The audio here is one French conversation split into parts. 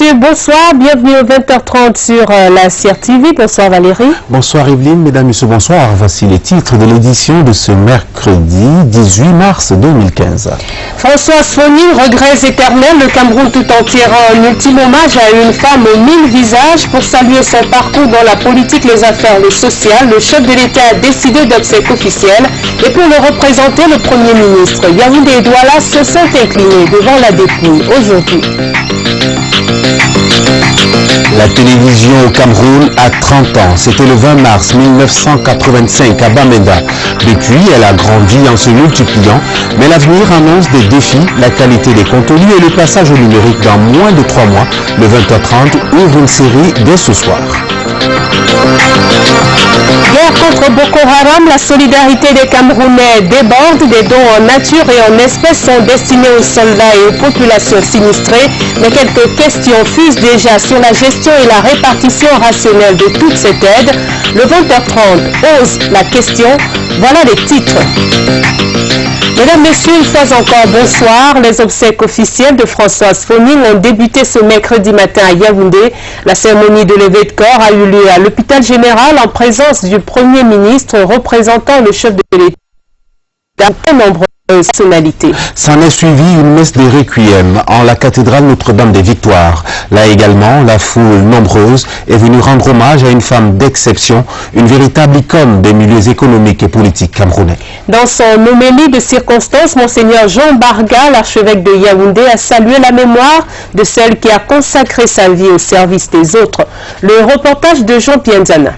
messieurs, bonsoir. Bienvenue au 20h30 sur la CRTV. Bonsoir Valérie. Bonsoir Evelyne, mesdames et messieurs, bonsoir. Voici les titres de l'édition de ce mercredi 18 mars 2015. Françoise Fonin, regrets éternels. Le Cameroun tout entier rend un ultime hommage à une femme aux 1000 visages. Pour saluer son parcours dans la politique, les affaires, le social, le chef de l'État a décidé d'obsèques officielles. Et pour le représenter, le Premier ministre Yaoundé et Douala se sont inclinés devant la dépouille aujourd'hui. La télévision au Cameroun a 30 ans. C'était le 20 mars 1985 à Bamenda. Depuis, elle a grandi en se multipliant, mais l'avenir annonce des défis. La qualité des contenus et le passage au numérique dans moins de 3 mois. Le 20h30 ouvre une série dès ce soir. Guerre contre Boko Haram, la solidarité des Camerounais déborde. Des dons en nature et en espèces sont destinés aux soldats et aux populations sinistrées. Mais quelques questions fusent déjà sur la gestion et la répartition rationnelle de toute cette aide. Le 20h30 ose la question. Voilà les titres. Mesdames, Messieurs, une fois encore, bonsoir. Les obsèques officielles de Françoise Fonin ont débuté ce mercredi matin à Yaoundé. La cérémonie de levée de corps a eu lieu à l'hôpital général en présence du Premier ministre représentant le chef de l'État de nombreuses personnalités. S'en est suivi une messe des requiem en la cathédrale Notre-Dame des Victoires. Là également, la foule nombreuse est venue rendre hommage à une femme d'exception, une véritable icône des milieux économiques et politiques camerounais. Dans son homélie de circonstance, Monseigneur Jean Barga, l'archevêque de Yaoundé, a salué la mémoire de celle qui a consacré sa vie au service des autres. Le reportage de Jean Pienzana.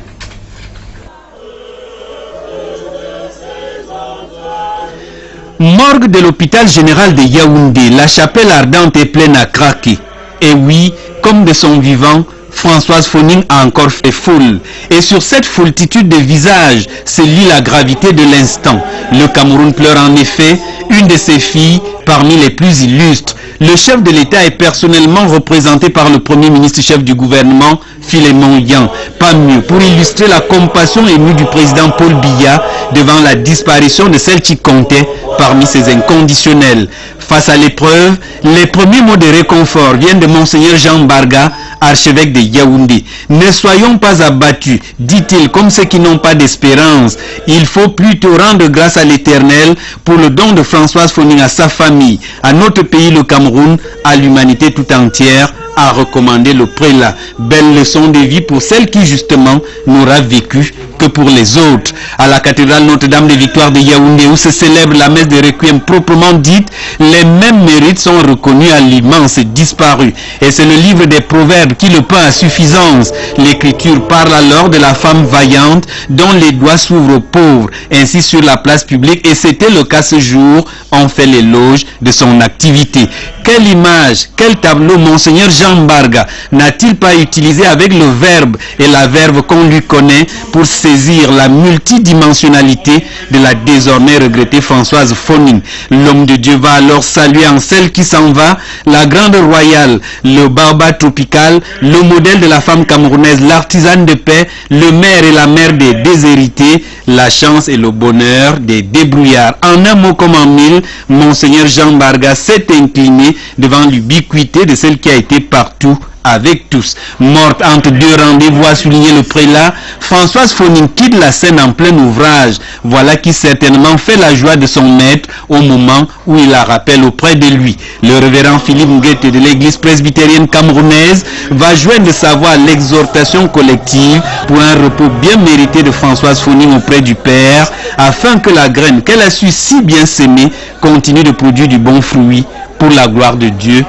Morgue de l'hôpital général de Yaoundé, la chapelle ardente est pleine à craquer. Et oui, comme de son vivant, Françoise Fonin a encore fait foule. Et sur cette foultitude de visages se lit la gravité de l'instant. Le Cameroun pleure en effet une de ses filles parmi les plus illustres. Le chef de l'État est personnellement représenté par le Premier ministre chef du gouvernement, Philémon Yan. Pas mieux pour illustrer la compassion émue du président Paul Biya devant la disparition de celle qui comptait parmi ses inconditionnels. Face à l'épreuve, les premiers mots de réconfort viennent de Monseigneur Jean Barga, archevêque de Yaoundé. Ne soyons pas abattus, dit-il, comme ceux qui n'ont pas d'espérance. Il faut plutôt rendre grâce à l'Éternel pour le don de Françoise Fonin à sa famille, à notre pays, le Cameroun, à l'humanité tout entière, a recommandé le prélat. Belle leçon de vie pour celle qui justement n'aura vécu que pour les autres. À la cathédrale Notre-Dame des Victoires de Yaoundé, où se célèbre la messe de requiem proprement dite, les mêmes mérites sont reconnus à l'immense disparu. Et c'est le livre des Proverbes qui le peint à suffisance. L'Écriture parle alors de la femme vaillante dont les doigts s'ouvrent aux pauvres, ainsi sur la place publique, et c'était le cas ce jour. On fait l'éloge de son activité. Quelle image, quel tableau Monseigneur Jean Barga n'a-t-il pas utilisé avec le verbe et la verve qu'on lui connaît pour saisir la multidimensionnalité de la désormais regrettée Françoise Fonin. L'homme de Dieu va alors saluer en celle qui s'en va la grande royale, le baobab tropical, le modèle de la femme camerounaise, l'artisane de paix, le maire et la mère des déshérités, la chance et le bonheur des débrouillards. En un mot comme en mille, Monseigneur Jean Barga s'est incliné devant l'ubiquité de celle qui a été partout avec tous. Morte entre deux rendez-vous, a souligné le prélat, Françoise Fonin quitte la scène en plein ouvrage. Voilà qui certainement fait la joie de son maître au moment où il la rappelle auprès de lui. Le révérend Philippe Nguete de l'église presbytérienne camerounaise va joindre sa voix à l'exhortation collective pour un repos bien mérité de Françoise Fonin auprès du Père, afin que la graine qu'elle a su si bien s'aimer continue de produire du bon fruit pour la gloire de Dieu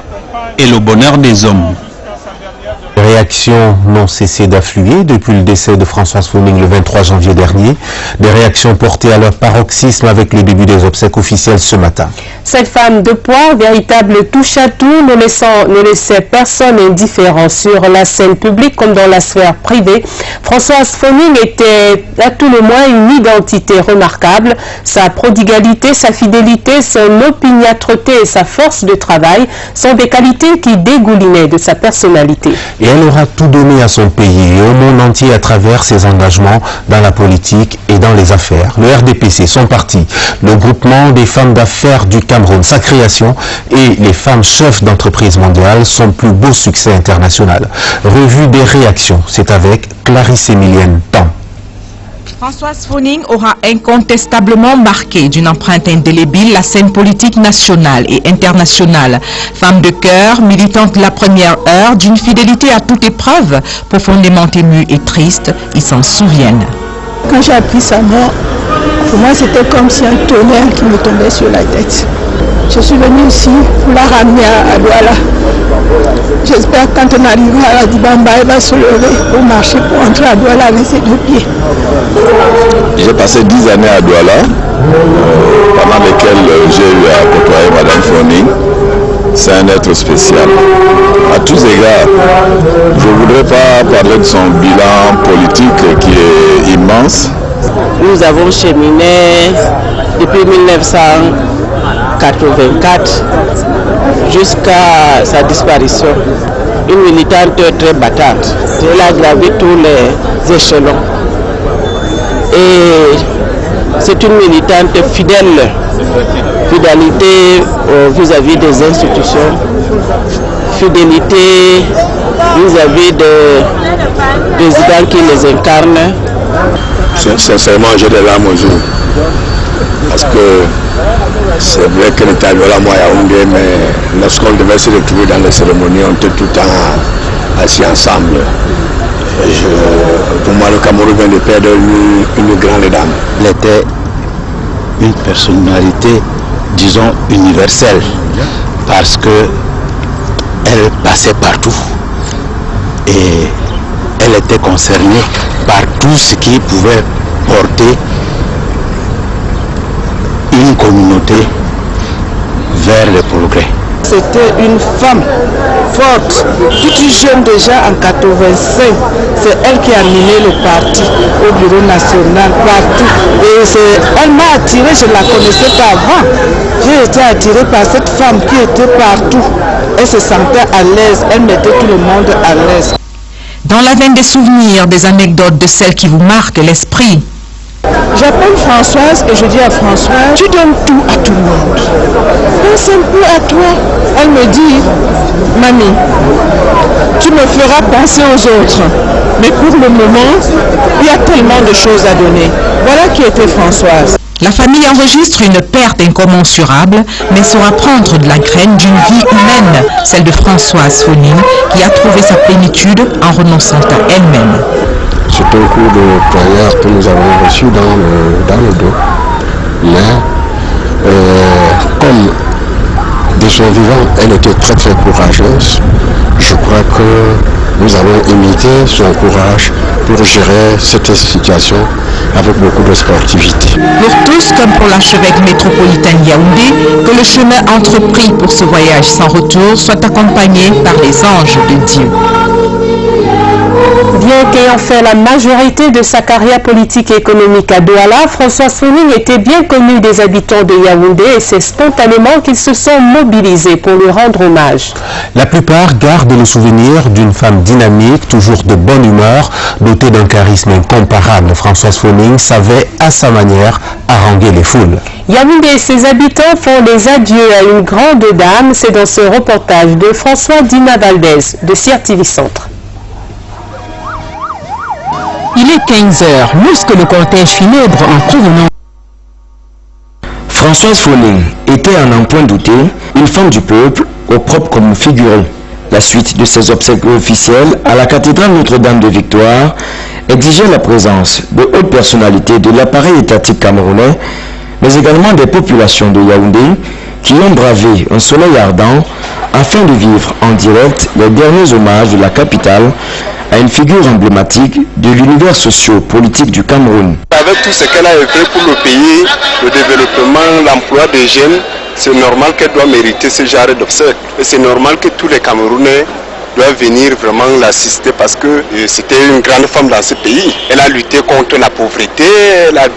et le bonheur des hommes. Les réactions n'ont cessé d'affluer depuis le décès de Françoise Fonin le 23 janvier dernier. Des réactions portées à leur paroxysme avec le début des obsèques officielles ce matin. Cette femme de poids, véritable touche-à-tout, ne laissait personne indifférent sur la scène publique comme dans la sphère privée. Françoise Fonin était à tout le moins une identité remarquable. Sa prodigalité, sa fidélité, son opiniâtreté et sa force de travail sont des qualités qui dégoulinaient de sa personnalité. Et elle aura tout donné à son pays et au monde entier à travers ses engagements dans la politique et dans les affaires. Le RDPC, son parti, le groupement des femmes d'affaires du Cameroun, sa création et les femmes chefs d'entreprise mondiale, son plus beau succès international. Revue des réactions, c'est avec Clarisse Emilienne Tan. Françoise Phoning aura incontestablement marqué d'une empreinte indélébile la scène politique nationale et internationale. Femme de cœur, militante de la première heure, d'une fidélité à toute épreuve, profondément émue et triste, ils s'en souviennent. Quand j'ai appris sa mort, pour moi c'était comme si un tonnerre qui me tombait sur la tête. Je suis venue ici pour la ramener à Douala. J'espère que quand on arrivera à la Dibamba, elle va se lever pour marcher, pour entrer à Douala avec ses deux pieds. J'ai passé 10 années à Douala, pendant lesquelles j'ai eu à côtoyer Madame Phoning. C'est un être spécial. À tous égards, je ne voudrais pas parler de son bilan politique qui est immense. Nous avons cheminé depuis 1984 jusqu'à sa disparition. Une militante très battante. Elle a gravi tous les échelons. Et c'est une militante fidèle. Fidélité vis-à-vis des institutions. Fidélité vis-à-vis des idées qui les incarnent. Sincèrement, j'ai des larmes aux yeux. Parce que c'est vrai qu'elle était à Douala, moi à Yaoundé, mais lorsqu'on devait se retrouver dans les cérémonies, on était tout le temps assis ensemble. Pour moi, le Cameroun vient de perdre une grande dame. Elle était une personnalité, disons, universelle, parce que elle passait partout et elle était concernée par tout ce qui pouvait porter une communauté vers le progrès. C'était une femme forte, toute jeune déjà en 85. C'est elle qui a mené le parti au bureau national, partout. Et elle m'a attirée, je ne la connaissais pas avant. J'ai été attirée par cette femme qui était partout. Elle se sentait à l'aise, elle mettait tout le monde à l'aise. Dans la veine des souvenirs, des anecdotes de celles qui vous marquent l'esprit. J'appelle Françoise et je dis à Françoise, tu donnes tout à tout le monde. Pense un peu à toi. Elle me dit, mamie, tu me feras penser aux autres. Mais pour le moment, il y a tellement de choses à donner. Voilà qui était Françoise. La famille enregistre une perte incommensurable, mais saura prendre de la graine d'une vie humaine, celle de Françoise Phoning, qui a trouvé sa plénitude en renonçant à elle-même. C'est un coup de poignard que nous avons reçu dans le dos. Mais comme de son vivant, elle était très très courageuse, je crois que nous avons imité son courage pour gérer cette situation avec beaucoup de sportivité. Pour tous, comme pour l'archevêque métropolitain Yaoundé, que le chemin entrepris pour ce voyage sans retour soit accompagné par les anges de Dieu. Bien qu'ayant fait la majorité de sa carrière politique et économique à Douala, Françoise Phoning était bien connue des habitants de Yaoundé et c'est spontanément qu'ils se sont mobilisés pour lui rendre hommage. La plupart gardent le souvenir d'une femme dynamique, toujours de bonne humeur, dotée d'un charisme incomparable. Françoise Phoning savait à sa manière haranguer les foules. Yaoundé et ses habitants font les adieux à une grande dame. C'est dans ce reportage de François Dina Valdez de CIR TV Centre. Il est 15h lorsque le cortège funèbre en provenance. Françoise Phoning était à n'en point douter une femme du peuple au propre comme figuré. La suite de ses obsèques officielles à la cathédrale Notre-Dame de Victoire exigeait la présence de hautes personnalités de l'appareil étatique camerounais, mais également des populations de Yaoundé qui ont bravé un soleil ardent afin de vivre en direct les derniers hommages de la capitale à une figure emblématique de l'univers socio-politique du Cameroun. Avec tout ce qu'elle a fait pour le pays, le développement, l'emploi des jeunes, c'est normal qu'elle doit mériter ce genre d'obsèques. Et c'est normal que tous les Camerounais doivent venir vraiment l'assister parce que c'était une grande femme dans ce pays. Elle a lutté contre la pauvreté, elle a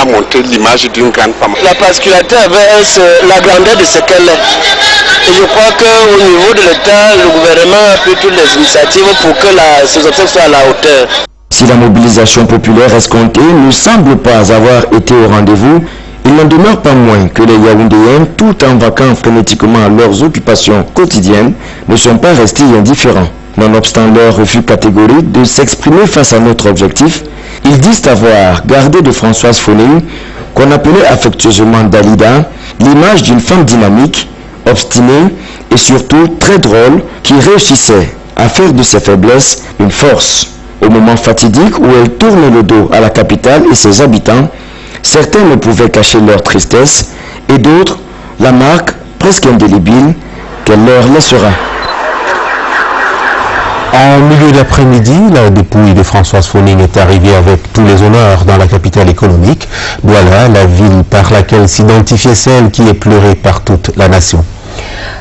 montré l'image d'une grande femme. La particularité avec elle, c'est la grandeur de ce qu'elle est. Et je crois qu'au niveau de l'État, le gouvernement a pris toutes les initiatives pour que ces obsèques soient à la hauteur. Si la mobilisation populaire escomptée ne semble pas avoir été au rendez-vous, il n'en demeure pas moins que les Yaoundéens, tout en vaquant frénétiquement à leurs occupations quotidiennes, ne sont pas restés indifférents. Nonobstant leur refus catégorique de s'exprimer face à notre objectif, ils disent avoir gardé de Françoise Phoning, qu'on appelait affectueusement Dalida, l'image d'une femme dynamique, obstinée et surtout très drôle qui réussissait à faire de ses faiblesses une force. Au moment fatidique où elle tourne le dos à la capitale et ses habitants, certains ne pouvaient cacher leur tristesse et d'autres la marque presque indélébile qu'elle leur laissera. En milieu d'après-midi, la dépouille de Françoise Phoning est arrivée avec tous les honneurs dans la capitale économique, Douala, la ville par laquelle s'identifiait celle qui est pleurée par toute la nation.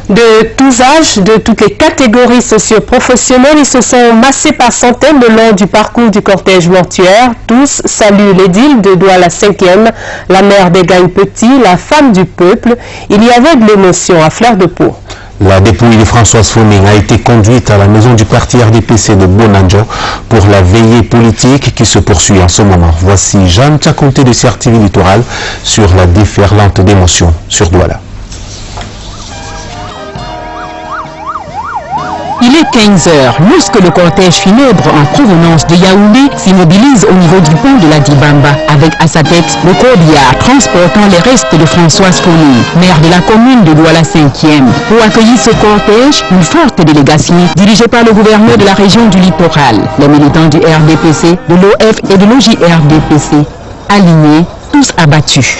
De tous âges, de toutes les catégories socio-professionnelles, ils se sont massés par centaines le long du parcours du cortège mortuaire. Tous saluent l'édile de Douala 5e, la mère des Gagne-Petit, la femme du peuple. Il y avait de l'émotion à fleur de peau. La dépouille de Françoise Phoning a été conduite à la maison du parti RDPC de Bonanjo pour la veillée politique qui se poursuit en ce moment. Voici Jeanne Tchakonté de CRTV Littoral sur la déferlante d'émotions sur Douala. Il est 15h lorsque le cortège funèbre en provenance de Yaoundé s'immobilise au niveau du pont de la Dibamba avec à sa tête le corbillard transportant les restes de Françoise Phoning, maire de la commune de Douala 5e. Pour accueillir ce cortège, une forte délégation dirigée par le gouverneur de la région du littoral, les militants du RDPC, de l'OF et de l'OJRDPC, alignés, tous abattus.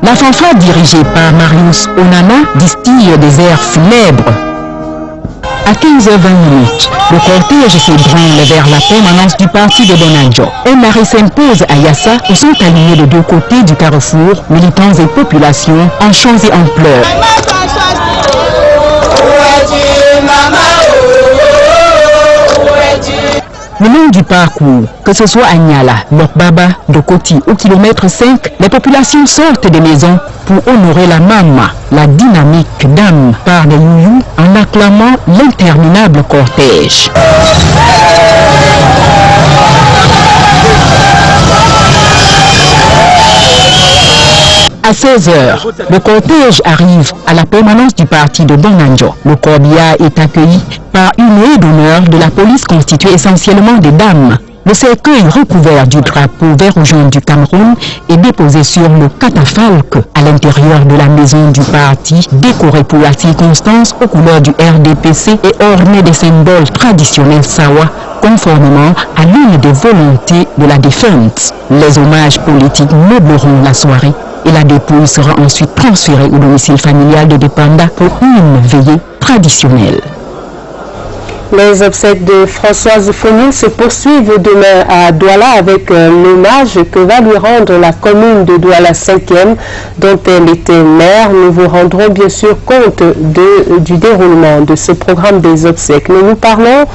La fanfare dirigée par Marius Onana distille des airs funèbres. À 15h20, le cortège s'ébranle vers la permanence du parti de Bonanjo. Un arrêt s'impose à Yassa où sont alignés de deux côtés du carrefour, militants et populations en chants et en pleurs. Le long du parcours, que ce soit à Niala, Lokbaba, Dokoti au kilomètre 5, les populations sortent des maisons pour honorer la Mama, la dynamique dame, par les youyous en acclamant l'interminable cortège. À 16h, le cortège arrive à la permanence du parti de Bonanjo. Le corbillard est accueilli par une haie d'honneur de la police constituée essentiellement des dames. Le cercueil recouvert du drapeau vert ou jaune du Cameroun est déposé sur le catafalque à l'intérieur de la maison du parti, décoré pour la circonstance aux couleurs du RDPC et orné des symboles traditionnels Sawa, conformément à l'une des volontés de la défunte. Les hommages politiques meubleront la soirée et la dépouille sera ensuite transférée au domicile familial de Depanda pour une veillée traditionnelle. Les obsèques de Françoise Phoning se poursuivent demain à Douala avec l'hommage que va lui rendre la commune de Douala 5e dont elle était maire. Nous vous rendrons bien sûr compte du déroulement de ce programme des obsèques. Mais nous parlons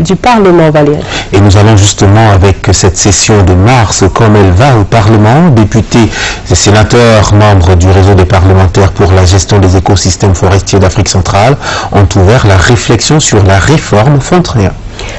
du Parlement, Valérie. Et nous allons justement avec cette session de mars, comme elle va au Parlement, députés et sénateurs, membres du réseau des parlementaires pour la gestion des écosystèmes forestiers d'Afrique centrale, ont ouvert la réflexion sur la réforme FONTREA.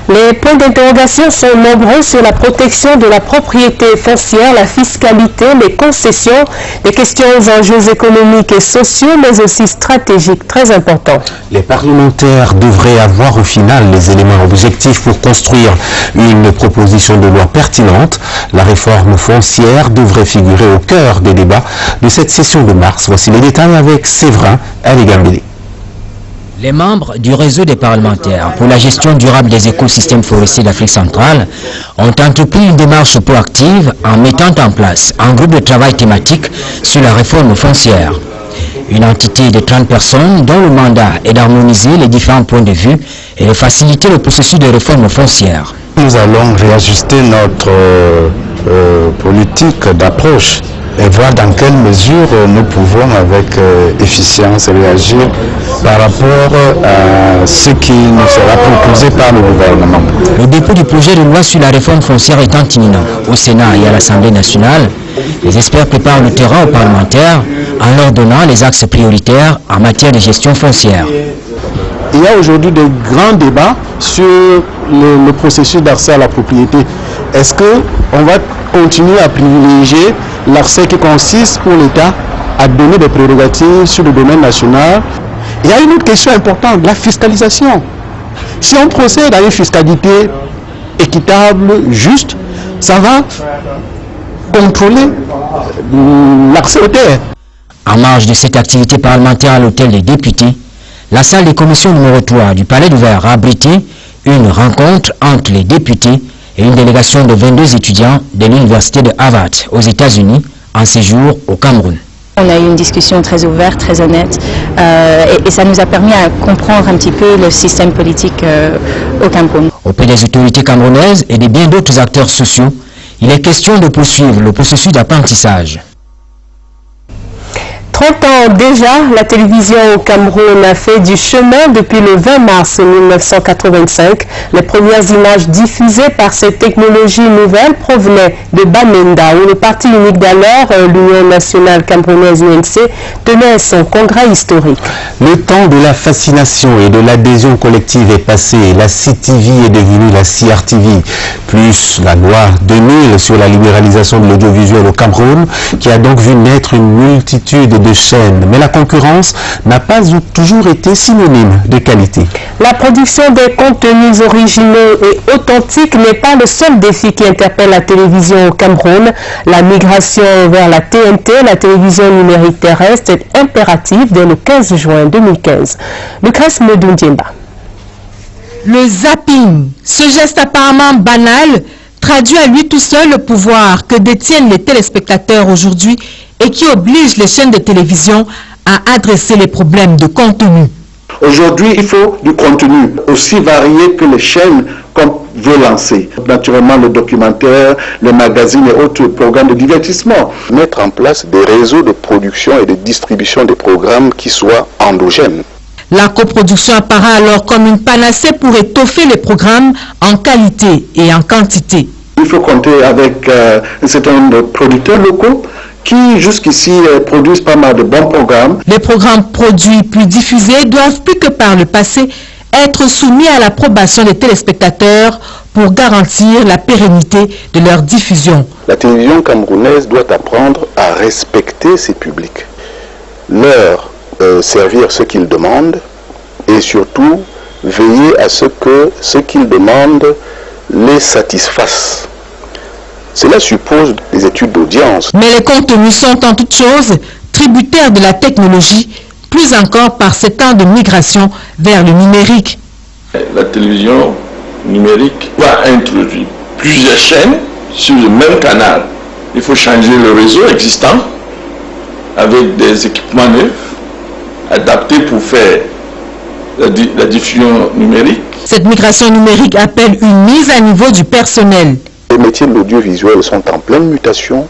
Les points d'interrogation sont nombreux sur la protection de la propriété foncière, la fiscalité, les concessions, les questions aux enjeux économiques et sociaux, mais aussi stratégiques très importants. Les parlementaires devraient avoir au final les éléments objectifs pour construire une proposition de loi pertinente. La réforme foncière devrait figurer au cœur des débats de cette session de mars. Voici les détails avec Séverin Aligambélé. Les membres du réseau des parlementaires pour la gestion durable des écosystèmes forestiers d'Afrique centrale ont entrepris une démarche proactive en mettant en place un groupe de travail thématique sur la réforme foncière. Une entité de 30 personnes dont le mandat est d'harmoniser les différents points de vue et de faciliter le processus de réforme foncière. Nous allons réajuster notre politique d'approche et voir dans quelle mesure nous pouvons avec efficience réagir par rapport à ce qui nous sera proposé par le gouvernement. Le dépôt du projet de loi sur la réforme foncière étant imminent au Sénat et à l'Assemblée nationale, les experts préparent le terrain aux parlementaires en leur donnant les axes prioritaires en matière de gestion foncière. Il y a aujourd'hui de grands débats sur le processus d'accès à la propriété. Est-ce qu'on va continuer à privilégier l'accès qui consiste pour l'État à donner des prérogatives sur le domaine national? Il y a une autre question importante, la fiscalisation. Si on procède à une fiscalité équitable, juste, ça va contrôler l'accès aux terres. En marge de cette activité parlementaire à l'hôtel des députés, la salle des commissions numéro 3 du Palais du Verre a abrité une rencontre entre les députés et une délégation de 22 étudiants de l'université de Harvard aux États-Unis en séjour au Cameroun. On a eu une discussion très ouverte, très honnête, et ça nous a permis à comprendre un petit peu le système politique au Cameroun. Auprès des autorités camerounaises et de bien d'autres acteurs sociaux, il est question de poursuivre le processus d'apprentissage. 30 ans déjà, la télévision au Cameroun a fait du chemin depuis le 20 mars 1985. Les premières images diffusées par cette technologie nouvelle provenaient de Bamenda, où le parti unique d'alors, l'Union nationale camerounaise UNC, tenait son congrès historique. Le temps de la fascination et de l'adhésion collective est passé. La CTV est devenue la CRTV, plus la loi 2000 sur la libéralisation de l'audiovisuel au Cameroun, qui a donc vu naître une multitude de chaînes. Mais la concurrence n'a pas toujours été synonyme de qualité. La production des contenus originaux et authentiques n'est pas le seul défi qui interpelle la télévision au Cameroun. La migration vers la TNT, la télévision numérique terrestre, est impérative dès le 15 juin 2015. Lucas Medundiemba. Le zapping, ce geste apparemment banal, traduit à lui tout seul le pouvoir que détiennent les téléspectateurs aujourd'hui et qui oblige les chaînes de télévision à adresser les problèmes de contenu. Aujourd'hui, il faut du contenu aussi varié que les chaînes qu'on veut lancer. Naturellement, le documentaire, les magazines et autres programmes de divertissement. Mettre en place des réseaux de production et de distribution des programmes qui soient endogènes. La coproduction apparaît alors comme une panacée pour étoffer les programmes en qualité et en quantité. Il faut compter avec un certain nombre de producteurs locaux qui jusqu'ici produisent pas mal de bons programmes. Les programmes produits puis diffusés doivent plus que par le passé être soumis à l'approbation des téléspectateurs pour garantir la pérennité de leur diffusion. La télévision camerounaise doit apprendre à respecter ses publics, leur servir ce qu'ils demandent et surtout veiller à ce que ce qu'ils demandent les satisfasse. Cela suppose des études d'audience. Mais les contenus sont en toute chose tributaires de la technologie, plus encore par ces temps de migration vers le numérique. La télévision numérique va introduire plusieurs chaînes sur le même canal. Il faut changer le réseau existant avec des équipements neufs, adaptés pour faire la diffusion numérique. Cette migration numérique appelle une mise à niveau du personnel. Les métiers de l'audiovisuel sont en pleine mutation.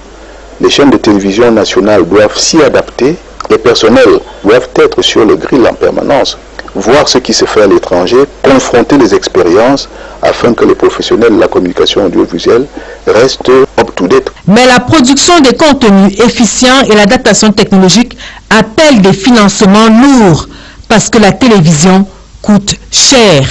Les chaînes de télévision nationales doivent s'y adapter. Les personnels doivent être sur le grill en permanence, voir ce qui se fait à l'étranger, confronter les expériences afin que les professionnels de la communication audiovisuelle restent up-to-date. Mais la production des contenus efficients et l'adaptation technologique appellent des financements lourds parce que la télévision coûte cher.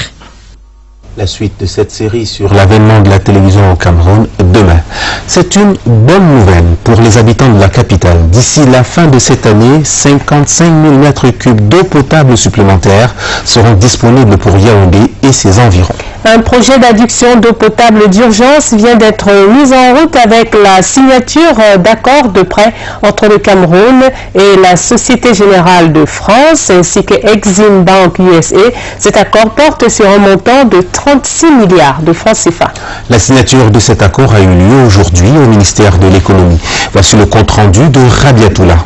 La suite de cette série sur l'avènement de la télévision au Cameroun demain. C'est une bonne nouvelle pour les habitants de la capitale. D'ici la fin de cette année, 55 000 mètres cubes d'eau potable supplémentaires seront disponibles pour Yaoundé et ses environs. Un projet d'adduction d'eau potable d'urgence vient d'être mis en route avec la signature d'accords de prêt entre le Cameroun et la Société Générale de France ainsi que Exim Bank USA. Cet accord porte sur un montant de 36 milliards de francs CFA. La signature de cet accord a eu lieu aujourd'hui au ministère de l'économie. Voici le compte rendu de Rabiatoula.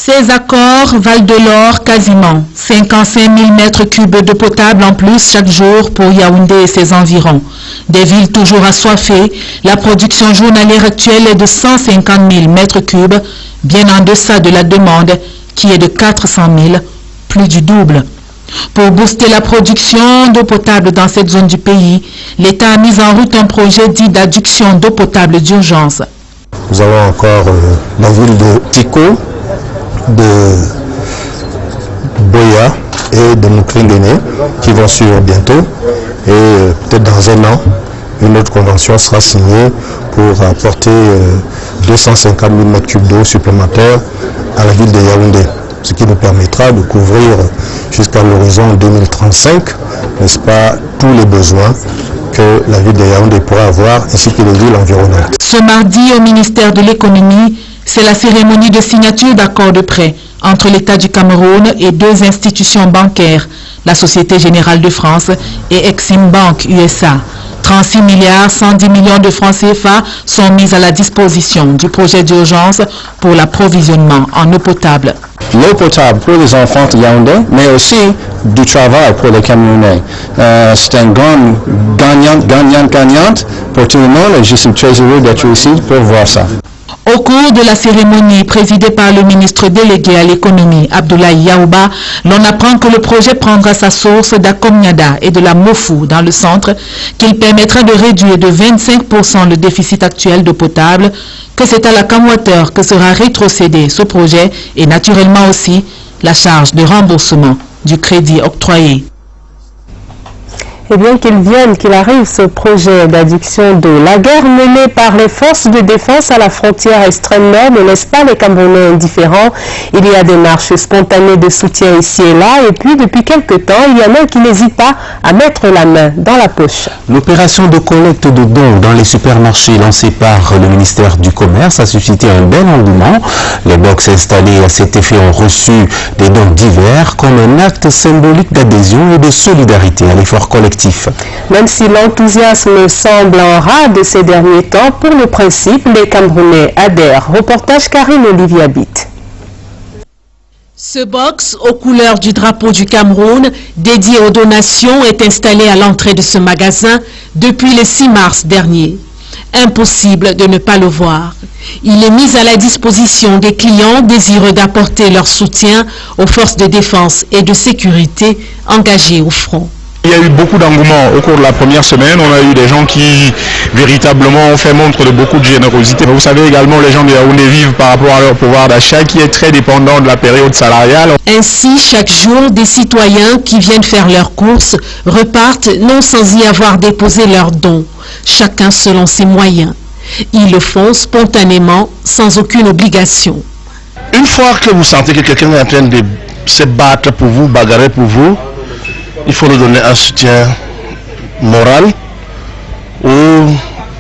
Ces accords valent de l'or quasiment. 55 000 mètres cubes d'eau potable en plus chaque jour pour Yaoundé et ses environs. Des villes toujours assoiffées, la production journalière actuelle est de 150 000 mètres cubes, bien en deçà de la demande qui est de 400 000, plus du double. Pour booster la production d'eau potable dans cette zone du pays, l'État a mis en route un projet dit d'adduction d'eau potable d'urgence. Nous avons encore la ville de Tiko, de Boya et de Moukringene qui vont suivre bientôt. Et peut-être dans un an, une autre convention sera signée pour apporter 250 000 m3 d'eau supplémentaire à la ville de Yaoundé, ce qui nous permettra de couvrir jusqu'à l'horizon 2035, n'est-ce pas, tous les besoins que la ville de Yaoundé pourra avoir, ainsi que les villes environnantes. Ce mardi, au ministère de l'économie, c'est la cérémonie de signature d'accords de prêt entre l'État du Cameroun et deux institutions bancaires, la Société Générale de France et Exim Bank USA. 36 milliards 110 millions de francs CFA sont mis à la disposition du projet d'urgence pour l'approvisionnement en eau potable. L'eau potable pour les enfants de Yaoundé, mais aussi du travail pour les Camerounais. C'est un grand gagnant pour tout le monde et je suis très heureux d'être ici pour voir ça. Au cours de la cérémonie présidée par le ministre délégué à l'économie, Abdoulaye Yaouba, l'on apprend que le projet prendra sa source d'Akomniada et de la Mofou dans le centre, qu'il permettra de réduire de 25% le déficit actuel d'eau potable, que c'est à la Camwater que sera rétrocédé ce projet et naturellement aussi la charge de remboursement du crédit octroyé. Et bien qu'il arrive ce projet d'adduction d'eau, la guerre menée par les forces de défense à la frontière extrême nord ne laisse pas les Camerounais indifférents. Il y a des marches spontanées de soutien ici et là, et puis depuis quelque temps, il y en a qui n'hésitent pas à mettre la main dans la poche. L'opération de collecte de dons dans les supermarchés lancée par le ministère du Commerce a suscité un bel engouement. Les box installés à cet effet ont reçu des dons divers comme un acte symbolique d'adhésion et de solidarité à l'effort collectif. Même si l'enthousiasme semble en rade ces derniers temps, pour le principe, les Camerounais adhèrent. Reportage Karine Olivier Habite. Ce box aux couleurs du drapeau du Cameroun, dédié aux donations, est installé à l'entrée de ce magasin depuis le 6 mars dernier. Impossible de ne pas le voir. Il est mis à la disposition des clients désireux d'apporter leur soutien aux forces de défense et de sécurité engagées au front. Il y a eu beaucoup d'engouement au cours de la première semaine. On a eu des gens qui véritablement ont fait montre de beaucoup de générosité. Vous savez également, les gens de Yaoundé vivent par rapport à leur pouvoir d'achat qui est très dépendant de la période salariale. Ainsi, chaque jour, des citoyens qui viennent faire leurs courses repartent non sans y avoir déposé leurs dons, chacun selon ses moyens. Ils le font spontanément, sans aucune obligation. Une fois que vous sentez que quelqu'un est en train de se battre pour vous, bagarrer pour vous, il faut lui donner un soutien moral ou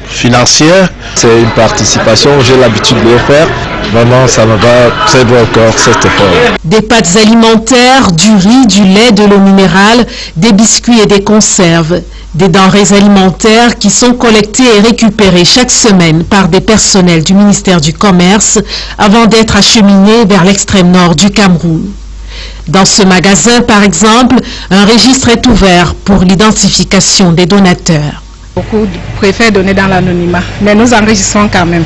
financier. C'est une participation, j'ai l'habitude de le faire. Vraiment, ça me va très bien encore cet effort. Des pâtes alimentaires, du riz, du lait, de l'eau minérale, des biscuits et des conserves. Des denrées alimentaires qui sont collectées et récupérées chaque semaine par des personnels du ministère du Commerce avant d'être acheminées vers l'extrême nord du Cameroun. Dans ce magasin, par exemple, un registre est ouvert pour l'identification des donateurs. Beaucoup préfèrent donner dans l'anonymat, mais nous enregistrons quand même.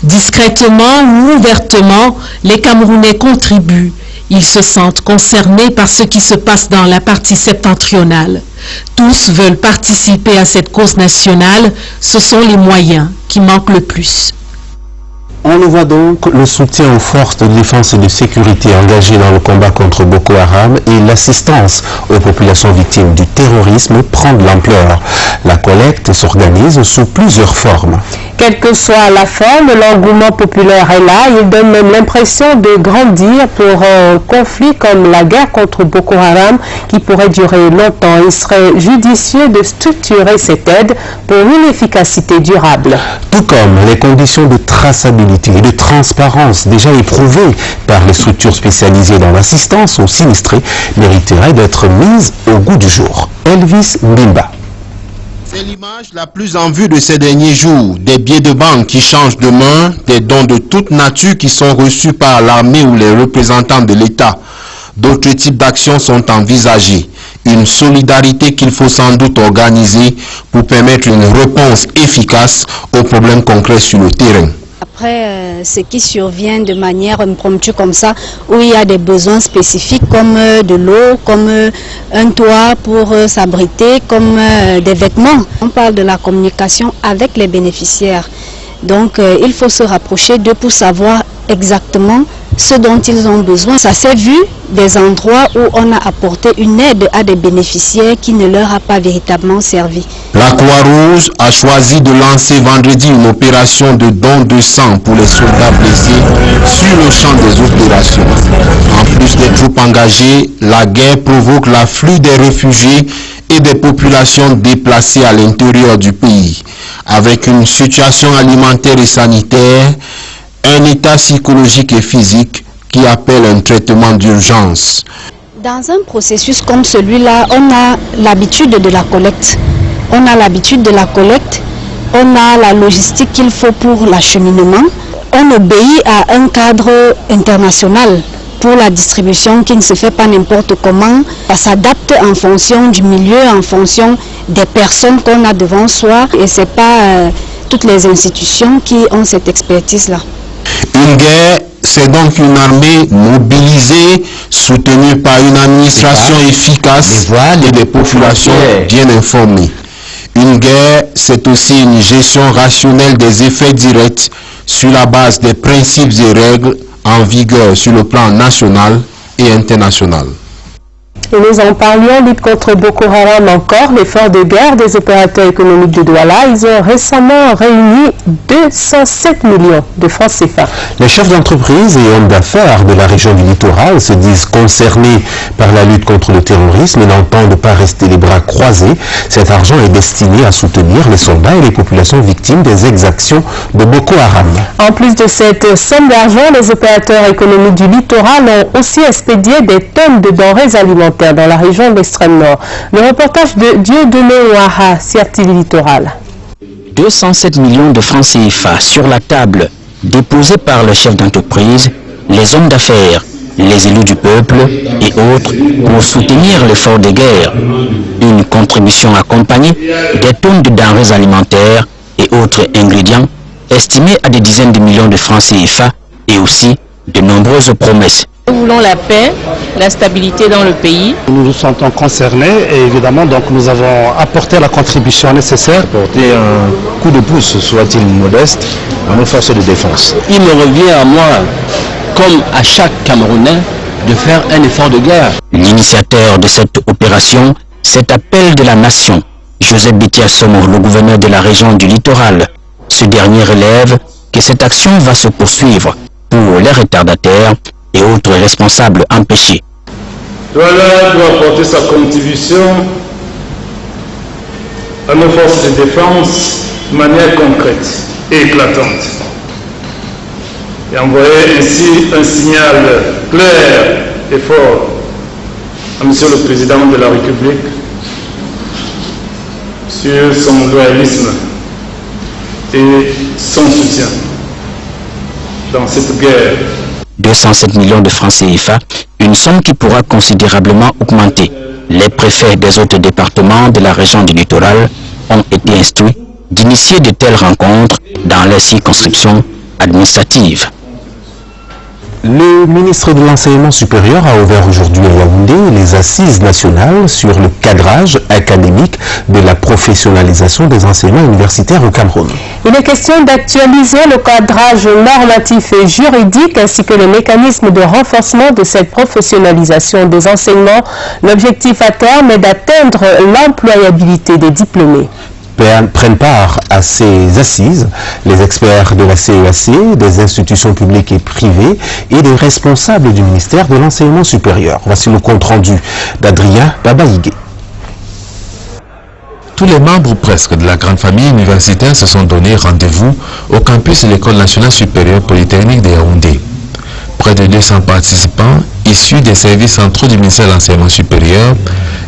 Discrètement ou ouvertement, les Camerounais contribuent. Ils se sentent concernés par ce qui se passe dans la partie septentrionale. Tous veulent participer à cette cause nationale. Ce sont les moyens qui manquent le plus. On le voit donc, le soutien aux forces de défense et de sécurité engagées dans le combat contre Boko Haram et l'assistance aux populations victimes du terrorisme prend de l'ampleur. La collecte s'organise sous plusieurs formes. Quelle que soit la forme, l'engouement populaire est là. Il donne même l'impression de grandir pour un conflit comme la guerre contre Boko Haram qui pourrait durer longtemps. Il serait judicieux de structurer cette aide pour une efficacité durable. Tout comme les conditions de traçabilité et de transparence déjà éprouvées par les structures spécialisées dans l'assistance aux sinistrés mériteraient d'être mises au goût du jour. Elvis Mbimba. C'est l'image la plus en vue de ces derniers jours. Des billets de banque qui changent de main, des dons de toute nature qui sont reçus par l'armée ou les représentants de l'État. D'autres types d'actions sont envisagées. Une solidarité qu'il faut sans doute organiser pour permettre une réponse efficace aux problèmes concrets sur le terrain. Après, ce qui survient de manière impromptue comme ça, où il y a des besoins spécifiques comme de l'eau, comme un toit pour s'abriter, comme des vêtements. On parle de la communication avec les bénéficiaires. Donc il faut se rapprocher d'eux pour savoir exactement ce dont ils ont besoin. Ça s'est vu des endroits où on a apporté une aide à des bénéficiaires qui ne leur a pas véritablement servi. La Croix-Rouge a choisi de lancer vendredi une opération de don de sang pour les soldats blessés sur le champ des opérations. En plus des troupes engagées, la guerre provoque l'afflux des réfugiés et des populations déplacées à l'intérieur du pays. Avec une situation alimentaire et sanitaire, un état psychologique et physique qui appelle un traitement d'urgence. Dans un processus comme celui-là, on a l'habitude de la collecte. On a l'habitude de la collecte, on a la logistique qu'il faut pour l'acheminement. On obéit à un cadre international pour la distribution qui ne se fait pas n'importe comment. Ça s'adapte en fonction du milieu, en fonction des personnes qu'on a devant soi. Et ce n'est pas toutes les institutions qui ont cette expertise-là. Une guerre, c'est donc une armée mobilisée, soutenue par une administration efficace et des populations bien informées. Une guerre, c'est aussi une gestion rationnelle des effets directs sur la base des principes et règles en vigueur sur le plan national et international. Et nous en parlions, lutte contre Boko Haram encore, l'effort de guerre des opérateurs économiques de Douala. Ils ont récemment réuni 207 millions de francs CFA. Les chefs d'entreprise et hommes d'affaires de la région du littoral se disent concernés par la lutte contre le terrorisme et n'entendent pas rester les bras croisés. Cet argent est destiné à soutenir les soldats et les populations victimes des exactions de Boko Haram. En plus de cette somme d'argent, les opérateurs économiques du littoral ont aussi expédié des tonnes de denrées alimentaires dans la région de l'extrême nord. Le reportage de Dieudonné Ouaha, CRTV Littoral. 207 millions de francs CFA sur la table, déposés par le chef d'entreprise, les hommes d'affaires, les élus du peuple et autres pour soutenir l'effort de guerre. Une contribution accompagnée des tonnes de denrées alimentaires et autres ingrédients estimés à des dizaines de millions de francs CFA et aussi de nombreuses promesses. Nous voulons la paix, la stabilité dans le pays. Nous nous sentons concernés et évidemment donc nous avons apporté la contribution nécessaire. Porter un coup de pouce, soit-il modeste, à nos forces de défense. Il me revient à moi, comme à chaque Camerounais, de faire un effort de guerre. L'initiateur de cette opération, cet appel de la nation, Joseph Bétia Somo, le gouverneur de la région du littoral. Ce dernier relève que cette action va se poursuivre pour les retardataires et autres responsables empêchés. Douala doit apporter sa contribution à nos forces de défense de manière concrète et éclatante et envoyer ainsi un signal clair et fort à Monsieur le Président de la République sur son loyalisme et son soutien dans cette guerre. 207 millions de francs CFA, une somme qui pourra considérablement augmenter. Les préfets des autres départements de la région du littoral ont été instruits d'initier de telles rencontres dans les circonscriptions administratives. Le ministre de l'Enseignement supérieur a ouvert aujourd'hui à Yaoundé les assises nationales sur le cadrage académique de la professionnalisation des enseignements universitaires au Cameroun. Il est question d'actualiser le cadrage normatif et juridique ainsi que les mécanismes de renforcement de cette professionnalisation des enseignements. L'objectif à terme est d'atteindre l'employabilité des diplômés. Prennent part à ces assises les experts de la CEAC, des institutions publiques et privées et des responsables du ministère de l'Enseignement supérieur. Voici le compte-rendu d'Adrien Babaïgué. Tous les membres presque de la grande famille universitaire se sont donné rendez-vous au campus de l'École nationale supérieure polytechnique de Yaoundé. Près de 200 participants issus des services centraux du ministère de l'Enseignement supérieur,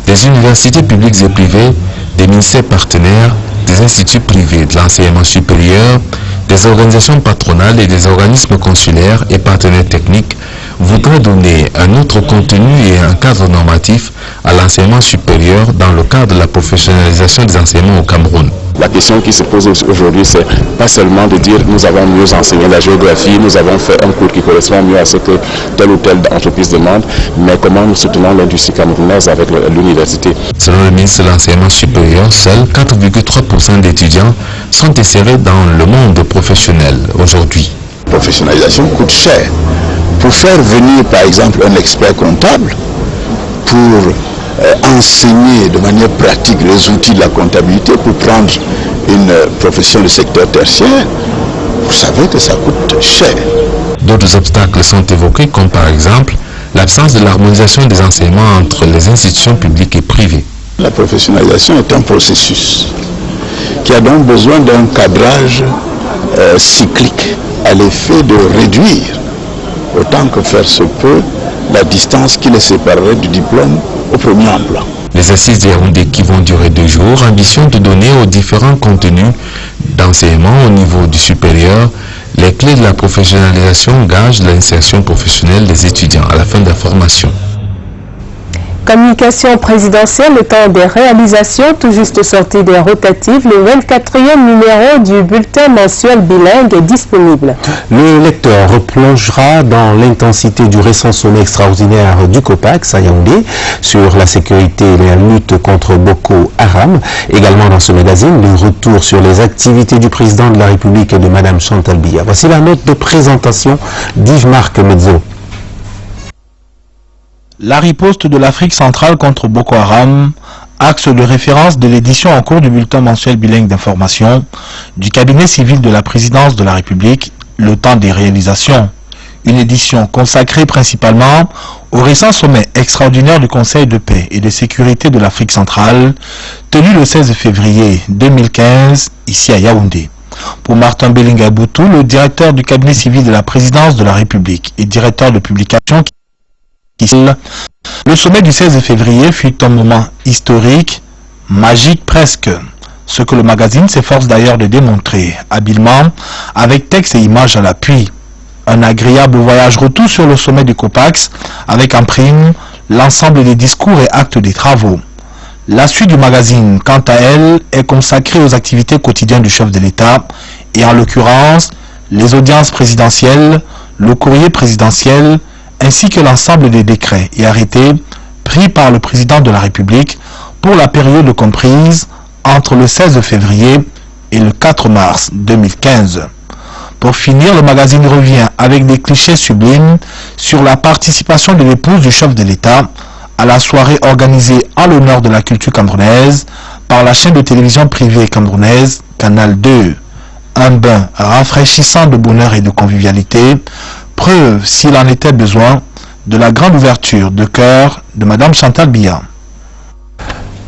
des universités publiques et privées, des ministères partenaires, des instituts privés de l'enseignement supérieur, des organisations patronales et des organismes consulaires et partenaires techniques voudrait donner un autre contenu et un cadre normatif à l'enseignement supérieur dans le cadre de la professionnalisation des enseignements au Cameroun. La question qui se pose aujourd'hui, c'est pas seulement de dire nous avons mieux enseigné la géographie, nous avons fait un cours qui correspond mieux à ce que telle ou telle entreprise demande, mais comment nous soutenons l'industrie camerounaise avec l'université. Selon le ministre de l'enseignement supérieur, seuls 4,3% d'étudiants sont insérés dans le monde professionnel aujourd'hui. La professionnalisation coûte cher. Pour faire venir par exemple un expert comptable, pour enseigner de manière pratique les outils de la comptabilité, pour prendre une profession du secteur tertiaire, vous savez que ça coûte cher. D'autres obstacles sont évoqués comme par exemple l'absence de l'harmonisation des enseignements entre les institutions publiques et privées. La professionnalisation est un processus qui a donc besoin d'un cadrage cyclique à l'effet de réduire autant que faire se peut la distance qui les séparerait du diplôme au premier emploi. Les assises de Yaoundé qui vont durer 2 jours ambitionnent de donner aux différents contenus d'enseignement au niveau du supérieur les clés de la professionnalisation gage de l'insertion professionnelle des étudiants à la fin de la formation. Communication présidentielle, le temps des réalisations, tout juste sorti des rotatives, le 24e numéro du bulletin mensuel bilingue est disponible. Le lecteur replongera dans l'intensité du récent sommet extraordinaire du COPAX à Yaoundé sur la sécurité et la lutte contre Boko Haram. Également dans ce magazine, le retour sur les activités du président de la République et de Mme Chantal Biya. Voici la note de présentation d'Yves-Marc Mezzo. La riposte de l'Afrique centrale contre Boko Haram, axe de référence de l'édition en cours du bulletin mensuel bilingue d'information du cabinet civil de la présidence de la République, le temps des réalisations. Une édition consacrée principalement au récent sommet extraordinaire du Conseil de paix et de sécurité de l'Afrique centrale, tenu le 16 février 2015 ici à Yaoundé. Pour Martin Bellinga-Boutou, le directeur du cabinet civil de la présidence de la République et directeur de publication, le sommet du 16 février fut un moment historique, magique presque, ce que le magazine s'efforce d'ailleurs de démontrer habilement avec texte et images à l'appui. Un agréable voyage retour sur le sommet du COPAX avec en prime l'ensemble des discours et actes des travaux. La suite du magazine, quant à elle, est consacrée aux activités quotidiennes du chef de l'État et en l'occurrence les audiences présidentielles, le courrier présidentiel, ainsi que l'ensemble des décrets et arrêtés pris par le président de la République pour la période comprise entre le 16 février et le 4 mars 2015. Pour finir, le magazine revient avec des clichés sublimes sur la participation de l'épouse du chef de l'État à la soirée organisée en l'honneur de la culture camerounaise par la chaîne de télévision privée camerounaise Canal 2. Un bain rafraîchissant de bonheur et de convivialité, preuve, s'il en était besoin, de la grande ouverture de cœur de Mme Chantal Biya.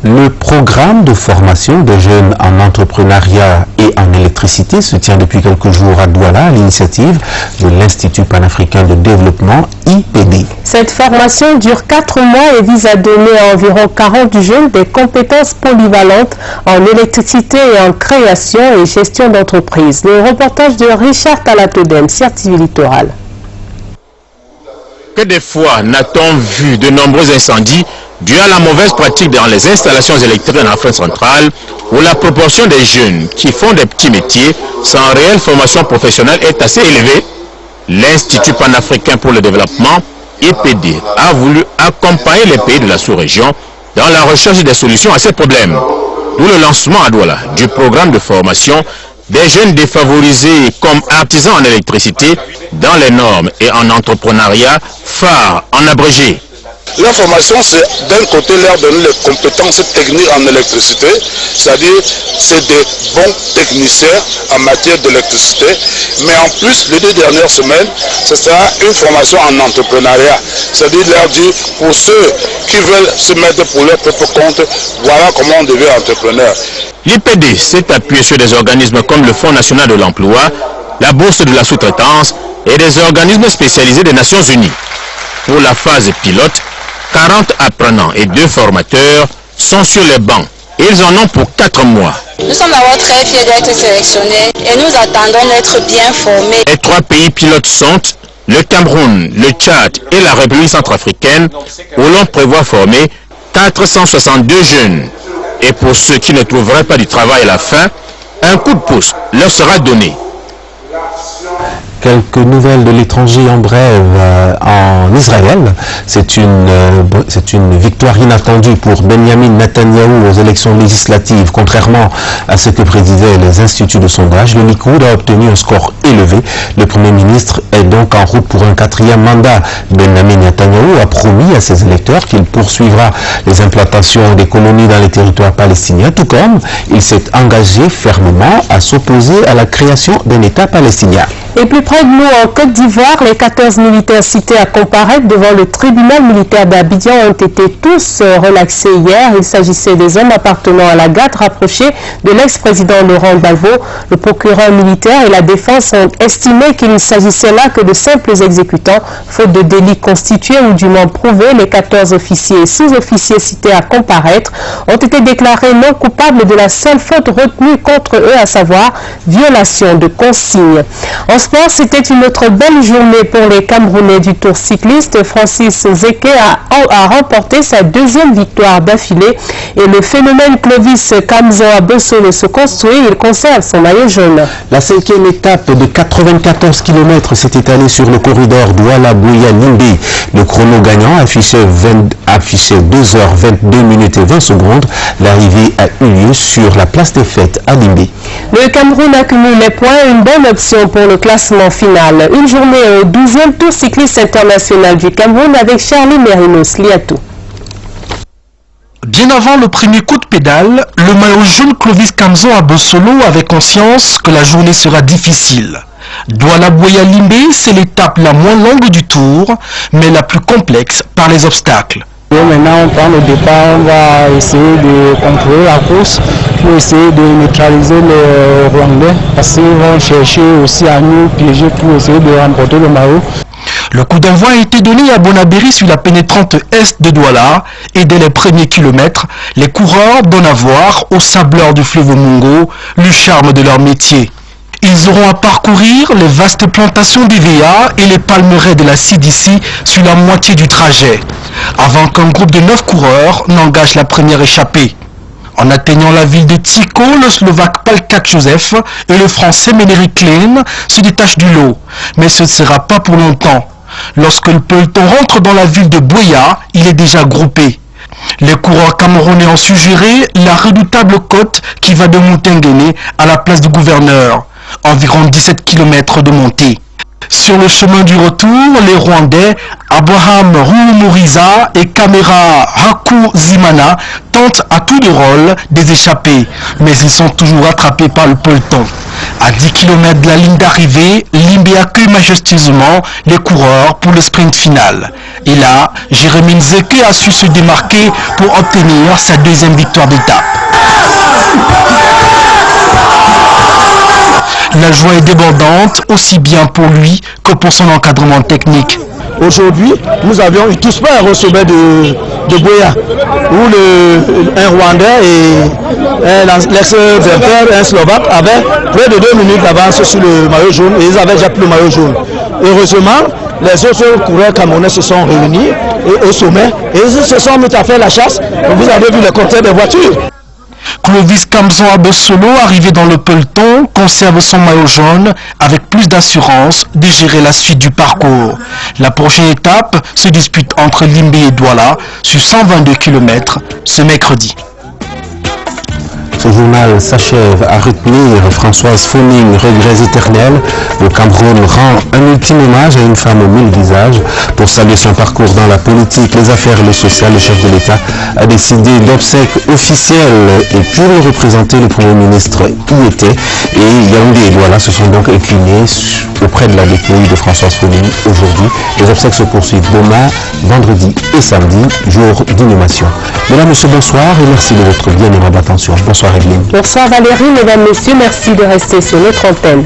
Le programme de formation des jeunes en entrepreneuriat et en électricité se tient depuis quelques jours à Douala à l'initiative de l'Institut panafricain de développement IPD. Cette formation dure 4 mois et vise à donner à environ 40 jeunes des compétences polyvalentes en électricité et en création et gestion d'entreprise. Le reportage de Richard Talatodem, Certif Littoral. Que des fois n'a-t-on vu de nombreux incendies dû à la mauvaise pratique dans les installations électriques en Afrique centrale, où la proportion des jeunes qui font des petits métiers sans réelle formation professionnelle est assez élevée. L'Institut panafricain pour le développement, IPD, a voulu accompagner les pays de la sous-région dans la recherche des solutions à ces problèmes. D'où le lancement à Douala du programme de formation des jeunes défavorisés comme artisans en électricité, dans les normes et en entrepreneuriat, phare en abrégé. La formation, c'est d'un côté leur donner les compétences techniques en électricité, c'est-à-dire c'est des bons techniciens en matière d'électricité, mais en plus, les 2 dernières semaines, ce sera une formation en entrepreneuriat, c'est-à-dire leur dire pour ceux qui veulent se mettre pour leur propre compte, voilà comment on devient entrepreneur. L'IPD s'est appuyé sur des organismes comme le Fonds national de l'emploi, la Bourse de la sous-traitance et des organismes spécialisés des Nations Unies. Pour la phase pilote, 40 apprenants et 2 formateurs sont sur les bancs Ils en ont pour 4 mois. Nous sommes d'abord très fiers d'être sélectionnés et nous attendons d'être bien formés. Les 3 pays pilotes sont le Cameroun, le Tchad et la République centrafricaine, où l'on prévoit former 462 jeunes. Et pour ceux qui ne trouveraient pas du travail à la fin, un coup de pouce leur sera donné. Quelques nouvelles de l'étranger en brève en Israël. C'est une victoire inattendue pour Benjamin Netanyahou aux élections législatives. Contrairement à ce que prédisaient les instituts de sondage, le Likoud a obtenu un score élevé. Le Premier ministre est donc en route pour un 4e mandat. Benjamin Netanyahou a promis à ses électeurs qu'il poursuivra les implantations des colonies dans les territoires palestiniens, tout comme il s'est engagé fermement à s'opposer à la création d'un État palestinien. Et plus près de nous, en Côte d'Ivoire, les 14 militaires cités à comparaître devant le tribunal militaire d'Abidjan ont été tous relaxés hier. Il s'agissait des hommes appartenant à la garde rapprochée de l'ex-président Laurent Gbagbo. Le procureur militaire et la défense ont estimé qu'il ne s'agissait là que de simples exécutants. Faute de délits constitués ou du moins prouvés, les 14 officiers et sous-officiers cités à comparaître ont été déclarés non coupables de la seule faute retenue contre eux, à savoir violation de consignes. En sport, c'était une autre belle journée pour les Camerounais du Tour cycliste. Francis Zeke a remporté sa 2e victoire d'affilée et le phénomène Clovis Kamzo Abosolo se construit. Il conserve son maillot jaune. La 5e étape de 94 km s'est étalée sur le corridor Douala-Bouya-Limbe. Le chrono gagnant affichait 2h22 minutes et 20 secondes. L'arrivée a eu lieu sur la place des Fêtes à Limbe. Le Cameroun accumule les points, une bonne option pour le classement final. Une journée au 12e Tour cycliste international du Cameroun avec Charlie Merinos Liatou. Bien avant le premier coup de pédale, le maillot jaune Clovis Kamzo Abosolo avait conscience que la journée sera difficile. Douala-Bouya-Limbe, c'est l'étape la moins longue du tour, mais la plus complexe par les obstacles. Maintenant, on prend le départ, on va essayer de contrôler la course pour essayer de neutraliser les Rwandais parce qu'ils vont chercher aussi à nous piéger pour essayer de remporter le maillot. Le coup d'envoi a été donné à Bonabéry sur la pénétrante est de Douala et dès les premiers kilomètres, les coureurs donnent à voir aux sableurs du fleuve Mungo le charme de leur métier. Ils auront à parcourir les vastes plantations d'EVA et les palmeraies de la CDC sur la moitié du trajet, avant qu'un groupe de 9 coureurs n'engage la première échappée. En atteignant la ville de Tiko, le Slovaque Palkak Joseph et le Français Médéric Klein se détachent du lot, mais ce ne sera pas pour longtemps. Lorsque le peloton rentre dans la ville de Boya, il est déjà groupé. Les coureurs camerounais ont suggéré la redoutable côte qui va de Montenguene à la place du gouverneur, environ 17 km de montée. Sur le chemin du retour, les Rwandais Abraham Ruhumuriza et Kamera Hakuzimana tentent à tour de rôle des échappées, mais ils sont toujours rattrapés par le peloton. À 10 km de la ligne d'arrivée, Limbe accueille majestueusement les coureurs pour le sprint final. Et là, Jérémy Nzeke a su se démarquer pour obtenir sa 2e victoire d'étape. La joie est débordante, aussi bien pour lui que pour son encadrement technique. Aujourd'hui, nous avions eu tous pas un sommet de Boya, où un Rwandais et l'ex-vainqueur, un Slovaque, avaient près de 2 minutes d'avance sur le maillot jaune et ils avaient déjà pris le maillot jaune. Heureusement, les autres coureurs camerounais se sont réunis au sommet et ils se sont mis à faire la chasse. Vous avez vu le cortège des voitures. Clovis Kamzo Abosolo, arrivé dans le peloton, conserve son maillot jaune avec plus d'assurance de gérer la suite du parcours. La prochaine étape se dispute entre Limbe et Douala sur 122 km ce mercredi. Ce journal s'achève à retenir Françoise Foning, regrets éternels. Le Cameroun rend un ultime hommage à une femme aux 1000 visages. Pour saluer son parcours dans la politique, les affaires et le social, le chef de l'État a décidé d'obsèques officielles et pour le représenter, le Premier ministre y était. Et Yaoundé et Douala se sont donc inclinés auprès de la dépouille de Françoise Foning aujourd'hui. Les obsèques se poursuivent demain, vendredi et samedi, jour d'inhumation. Mesdames, Messieurs, bonsoir et merci de votre bien aimable attention. Bonsoir Evelyne. Bonsoir Valérie, mesdames, messieurs, merci de rester sur notre antenne.